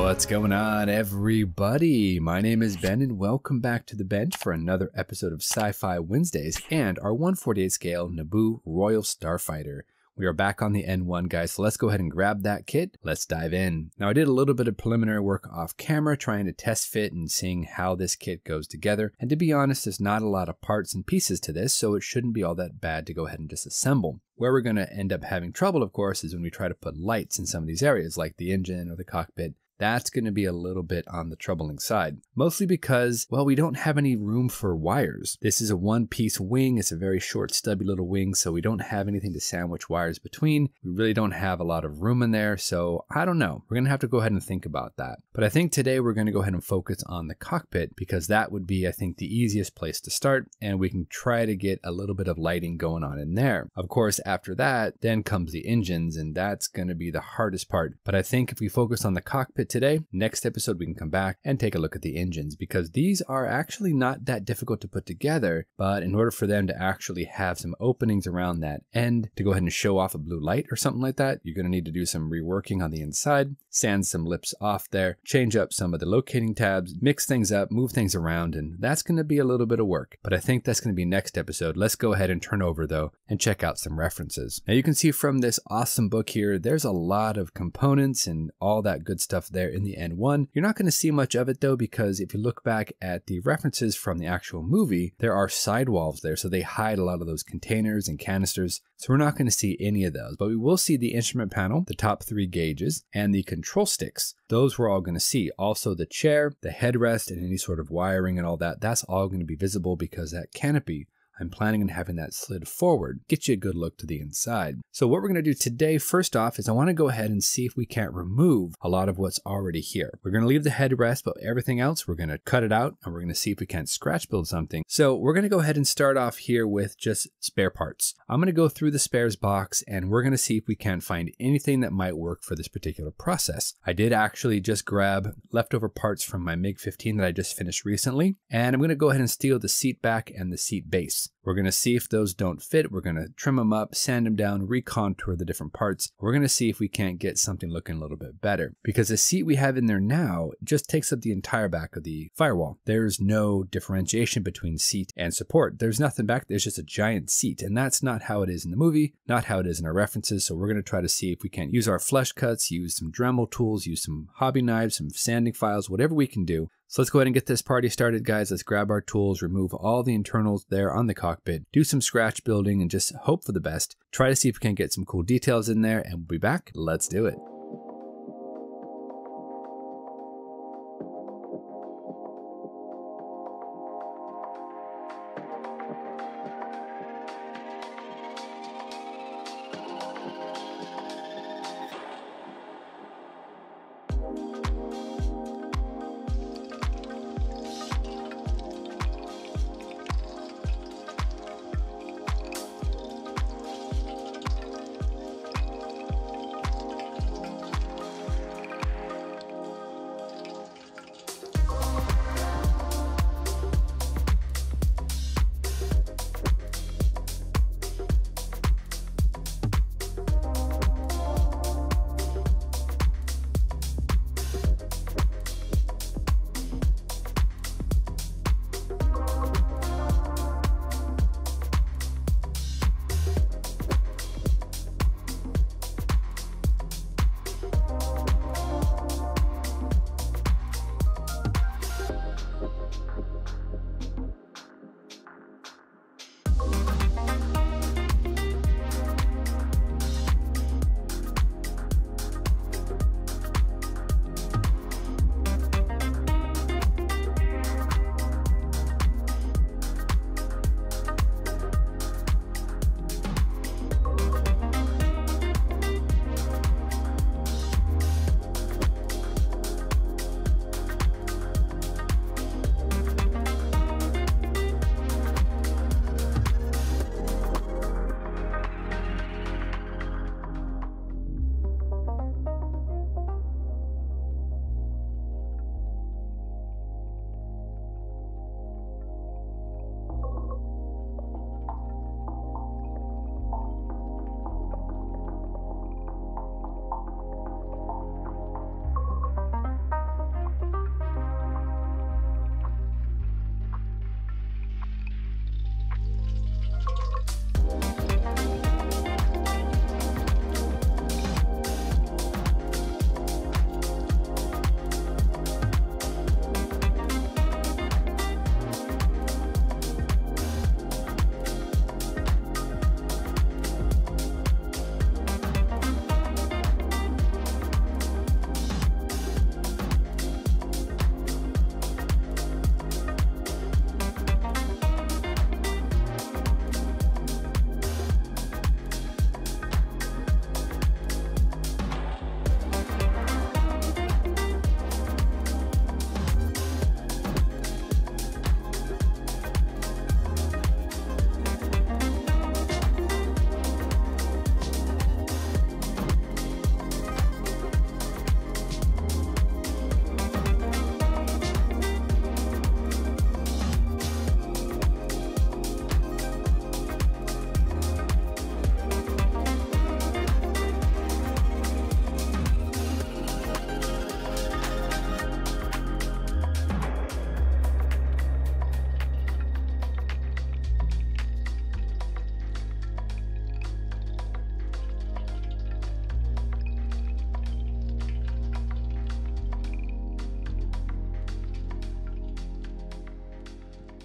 What's going on, everybody? My name is Ben, and welcome back to the bench for another episode of Sci-Fi Wednesdays and our 1/48 scale Naboo Royal Starfighter. We are back on the N1, guys, so let's go ahead and grab that kit. Let's dive in. Now, I did a little bit of preliminary work off camera, trying to test fit and seeing how this kit goes together. And to be honest, there's not a lot of parts and pieces to this, so it shouldn't be all that bad to go ahead and disassemble. Where we're going to end up having trouble, of course, is when we try to put lights in some of these areas, like the engine or the cockpit. That's going to be a little bit on the troubling side. Mostly because, well, we don't have any room for wires. This is a one-piece wing. It's a very short, stubby little wing, so we don't have anything to sandwich wires between. We really don't have a lot of room in there, so I don't know. We're going to have to go ahead and think about that. But I think today we're going to go ahead and focus on the cockpit, because that would be, I think, the easiest place to start, and we can try to get a little bit of lighting going on in there. Of course, after that, then comes the engines, and that's going to be the hardest part. But I think if we focus on the cockpit today, next episode we can come back and take a look at the engines, because these are actually not that difficult to put together, but in order for them to actually have some openings around that end to go ahead and show off a blue light or something like that, you're going to need to do some reworking on the inside, sand some lips off there, change up some of the locating tabs, mix things up, move things around, and that's going to be a little bit of work. But I think that's going to be next episode. Let's go ahead and turn over though and check out some references. Now you can see from this awesome book here, there's a lot of components and all that good stuff there in the N1. You're not going to see much of it though, because if you look back at the references from the actual movie, there are sidewalls there, so they hide a lot of those containers and canisters, so we're not going to see any of those. But we will see the instrument panel, the top 3 gauges, and the control sticks. Those we're all going to see. Also the chair, the headrest, and any sort of wiring and all that, that's all going to be visible, because that canopy, I'm planning on having that slid forward, get you a good look to the inside. So what we're going to do today, first off, is I want to go ahead and see if we can't remove a lot of what's already here. We're going to leave the headrest, but everything else, we're going to cut it out, and we're going to see if we can't scratch build something. So we're going to go ahead and start off here with just spare parts. I'm going to go through the spares box, and we're going to see if we can't find anything that might work for this particular process. I did actually just grab leftover parts from my MiG-15 that I just finished recently, and I'm going to go ahead and steal the seat back and the seat base. We're going to see if those don't fit. We're going to trim them up, sand them down, recontour the different parts. We're going to see if we can't get something looking a little bit better, because the seat we have in there now just takes up the entire back of the firewall. There's no differentiation between seat and support. There's nothing back there. There's just a giant seat, and that's not how it is in the movie, not how it is in our references. So we're going to try to see if we can't use our flush cuts, use some Dremel tools, use some hobby knives, some sanding files, whatever we can do. So let's go ahead and get this party started, guys. Let's grab our tools, remove all the internals there on the cockpit, do some scratch building, and just hope for the best. Try to see if we can get some cool details in there, and we'll be back. Let's do it.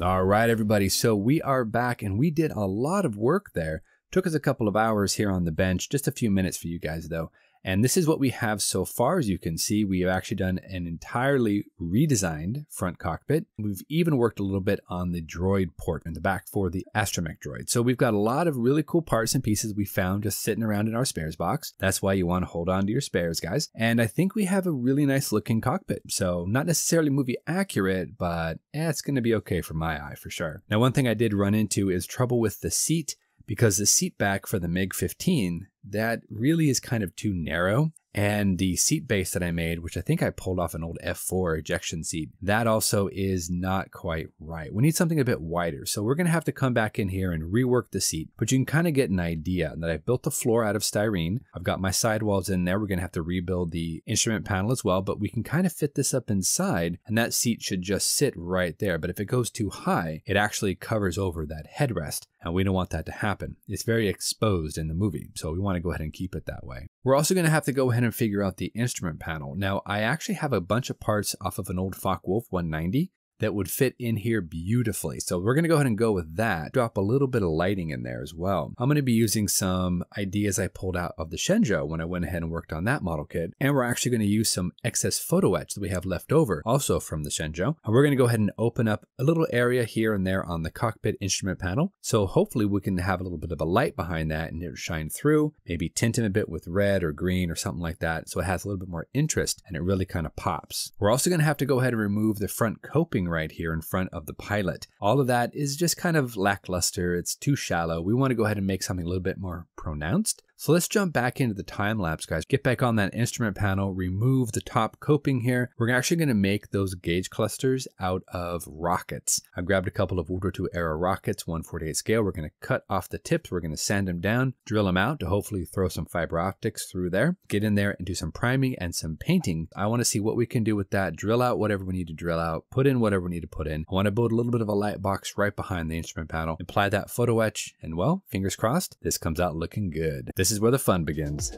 All right, everybody. So we are back and we did a lot of work there. Took us a couple of hours here on the bench, just a few minutes for you guys though. And this is what we have so far. As you can see, we have actually done an entirely redesigned front cockpit. We've even worked a little bit on the droid port in the back for the astromech droid. So we've got a lot of really cool parts and pieces we found just sitting around in our spares box. That's why you want to hold on to your spares, guys. And I think we have a really nice looking cockpit. So not necessarily movie accurate, but it's going to be okay for my eye for sure. Now, one thing I did run into is trouble with the seat, because the seat back for the MiG-15, that really is kind of too narrow. And the seat base that I made, which I think I pulled off an old F4 ejection seat, that also is not quite right. We need something a bit wider. So we're going to have to come back in here and rework the seat. But you can kind of get an idea that I've built the floor out of styrene. I've got my sidewalls in there. We're going to have to rebuild the instrument panel as well. But we can kind of fit this up inside, and that seat should just sit right there. But if it goes too high, it actually covers over that headrest. And we don't want that to happen. It's very exposed in the movie, so we want to go ahead and keep it that way. We're also going to have to go ahead and figure out the instrument panel. Now, I actually have a bunch of parts off of an old Focke-Wulf 190 that would fit in here beautifully. So we're going to go ahead and go with that. Drop a little bit of lighting in there as well. I'm going to be using some ideas I pulled out of the Shenzhou when I went ahead and worked on that model kit. And we're actually going to use some excess photo etch that we have left over, also from the Shenzhou. And we're going to go ahead and open up a little area here and there on the cockpit instrument panel. So hopefully we can have a little bit of a light behind that and it'll shine through, maybe tint them a bit with red or green or something like that. So it has a little bit more interest and it really kind of pops. We're also going to have to go ahead and remove the front coping right here in front of the pilot. All of that is just kind of lackluster. It's too shallow. We want to go ahead and make something a little bit more pronounced. So let's jump back into the time lapse, guys. Get back on that instrument panel, remove the top coping here. We're actually going to make those gauge clusters out of rockets. I grabbed a couple of World War II era rockets, 1/48 scale. We're going to cut off the tips. We're going to sand them down, drill them out to hopefully throw some fiber optics through there. Get in there and do some priming and some painting. I want to see what we can do with that. Drill out whatever we need to drill out. Put in whatever we need to put in. I want to build a little bit of a light box right behind the instrument panel. Apply that photo etch, and well, fingers crossed, this comes out looking good. This is where the fun begins.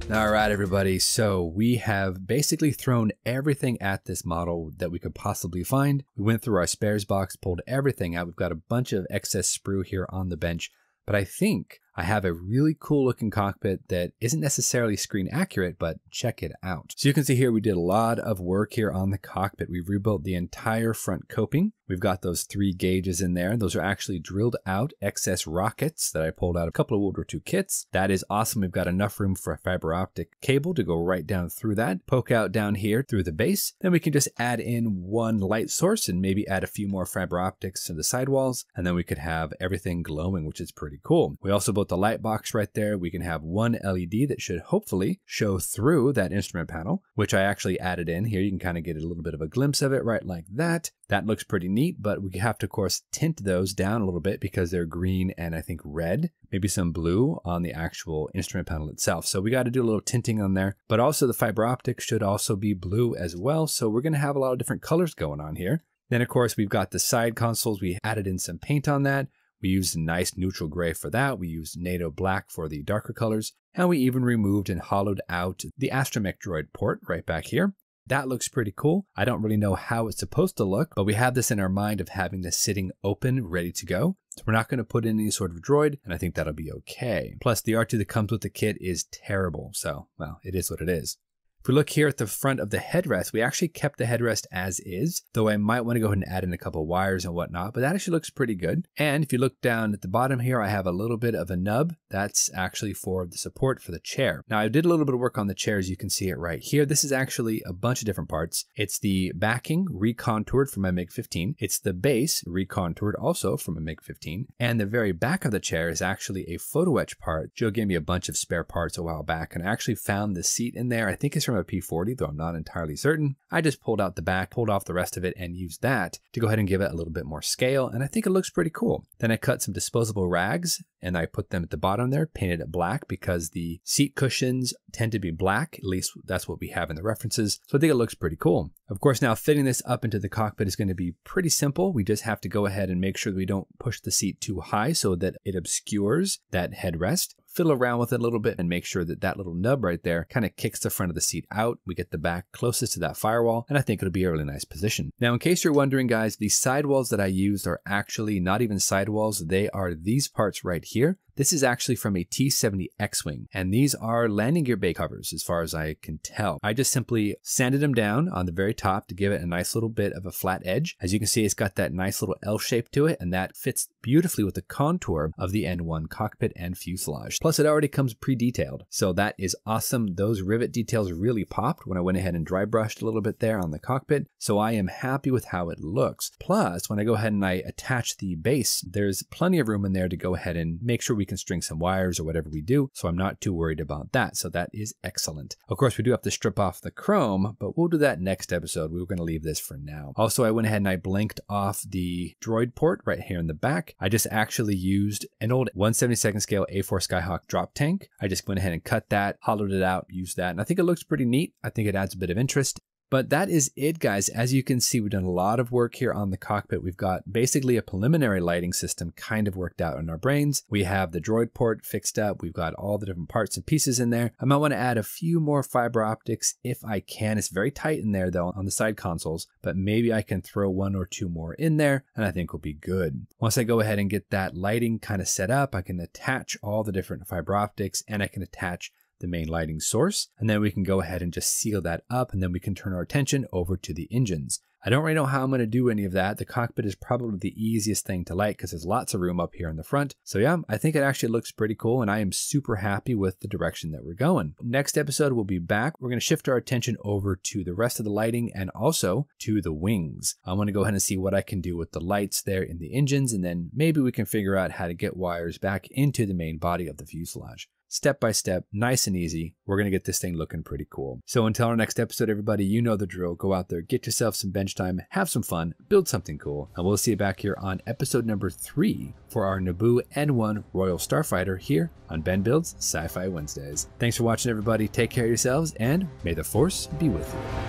All right, everybody. So we have basically thrown everything at this model that we could possibly find. We went through our spares box, pulled everything out. We've got a bunch of excess sprue here on the bench, but I think I have a really cool looking cockpit that isn't necessarily screen accurate, but check it out. So you can see here, we did a lot of work here on the cockpit. We've rebuilt the entire front coping. We've got those 3 gauges in there. Those are actually drilled out excess rockets that I pulled out a couple of World War II kits. That is awesome. We've got enough room for a fiber optic cable to go right down through that, poke out down here through the base. Then we can just add in 1 light source and maybe add a few more fiber optics to the sidewalls. And then we could have everything glowing, which is pretty cool. We also built the light box right there. We can have 1 LED that should hopefully show through that instrument panel, which I actually added in here. You can kind of get a little bit of a glimpse of it right like that. That looks pretty neat, but we have to, of course, tint those down a little bit because they're green and I think red, maybe some blue on the actual instrument panel itself. So we got to do a little tinting on there, but also the fiber optics should also be blue as well. So we're going to have a lot of different colors going on here. Then, of course, we've got the side consoles. We added in some paint on that. We used a nice neutral gray for that. We used NATO black for the darker colors. And we even removed and hollowed out the astromech droid port right back here. That looks pretty cool. I don't really know how it's supposed to look, but we have this in our mind of having this sitting open, ready to go. So we're not going to put in any sort of droid, and I think that'll be okay. Plus, the R2 that comes with the kit is terrible. So, well, it is what it is. If we look here at the front of the headrest, we actually kept the headrest as is, though I might want to go ahead and add in a couple of wires and whatnot, but that actually looks pretty good. And if you look down at the bottom here, I have a little bit of a nub. That's actually for the support for the chair. Now, I did a little bit of work on the chairs. You can see it right here. This is actually a bunch of different parts. It's the backing recontoured from my MiG-15. It's the base recontoured also from a MiG-15. And the very back of the chair is actually a photo etch part. Joe gave me a bunch of spare parts a while back, and I actually found the seat in there. I think it's from a P40, though I'm not entirely certain. I just pulled out the back, pulled off the rest of it, and used that to go ahead and give it a little bit more scale, and I think it looks pretty cool. Then I cut some disposable rags, and I put them at the bottom there, painted it black because the seat cushions tend to be black, at least that's what we have in the references, so I think it looks pretty cool. Of course, now fitting this up into the cockpit is going to be pretty simple. We just have to go ahead and make sure that we don't push the seat too high so that it obscures that headrest. Fiddle around with it a little bit and make sure that that little nub right there kind of kicks the front of the seat out. We get the back closest to that firewall, and I think it'll be a really nice position. Now, in case you're wondering, guys, the sidewalls that I used are actually not even sidewalls. They are these parts right here. This is actually from a T-70 X-Wing, and these are landing gear bay covers as far as I can tell. I just simply sanded them down on the very top to give it a nice little bit of a flat edge. As you can see, it's got that nice little L shape to it, and that fits beautifully with the contour of the N1 cockpit and fuselage. Plus, it already comes pre-detailed, so that is awesome. Those rivet details really popped when I went ahead and dry brushed a little bit there on the cockpit, so I am happy with how it looks. Plus, when I go ahead and I attach the base, there's plenty of room in there to go ahead and make sure we can string some wires or whatever we do, so I'm not too worried about that. So that is excellent. Of course, we do have to strip off the chrome, but we'll do that next episode. We were going to leave this for now. Also, I went ahead and I blanked off the droid port right here in the back. I just actually used an old 1/72nd scale A4 Skyhawk drop tank. I just went ahead and cut that, hollowed it out, used that, and I think it looks pretty neat. I think it adds a bit of interest. But that is it, guys. As you can see, we've done a lot of work here on the cockpit. We've got basically a preliminary lighting system kind of worked out in our brains. We have the droid port fixed up. We've got all the different parts and pieces in there. I might want to add a few more fiber optics if I can. It's very tight in there, though, on the side consoles, but maybe I can throw 1 or 2 more in there, and I think we'll be good. Once I go ahead and get that lighting kind of set up, I can attach all the different fiber optics, and I can attach the main lighting source, and then we can go ahead and just seal that up, and then we can turn our attention over to the engines. I don't really know how I'm going to do any of that. The cockpit is probably the easiest thing to light because there's lots of room up here in the front. So yeah, I think it actually looks pretty cool, and I am super happy with the direction that we're going. Next episode, we'll be back. We're going to shift our attention over to the rest of the lighting and also to the wings. I want to go ahead and see what I can do with the lights there in the engines, and then maybe we can figure out how to get wires back into the main body of the fuselage. Step by step, nice and easy. We're going to get this thing looking pretty cool. So until our next episode, everybody, you know the drill. Go out there, get yourself some bench time, have some fun, build something cool, and we'll see you back here on episode number 3 for our Naboo N1 Royal Starfighter here on Ben Builds Sci-Fi Wednesdays. Thanks for watching, everybody. Take care of yourselves, and may the Force be with you.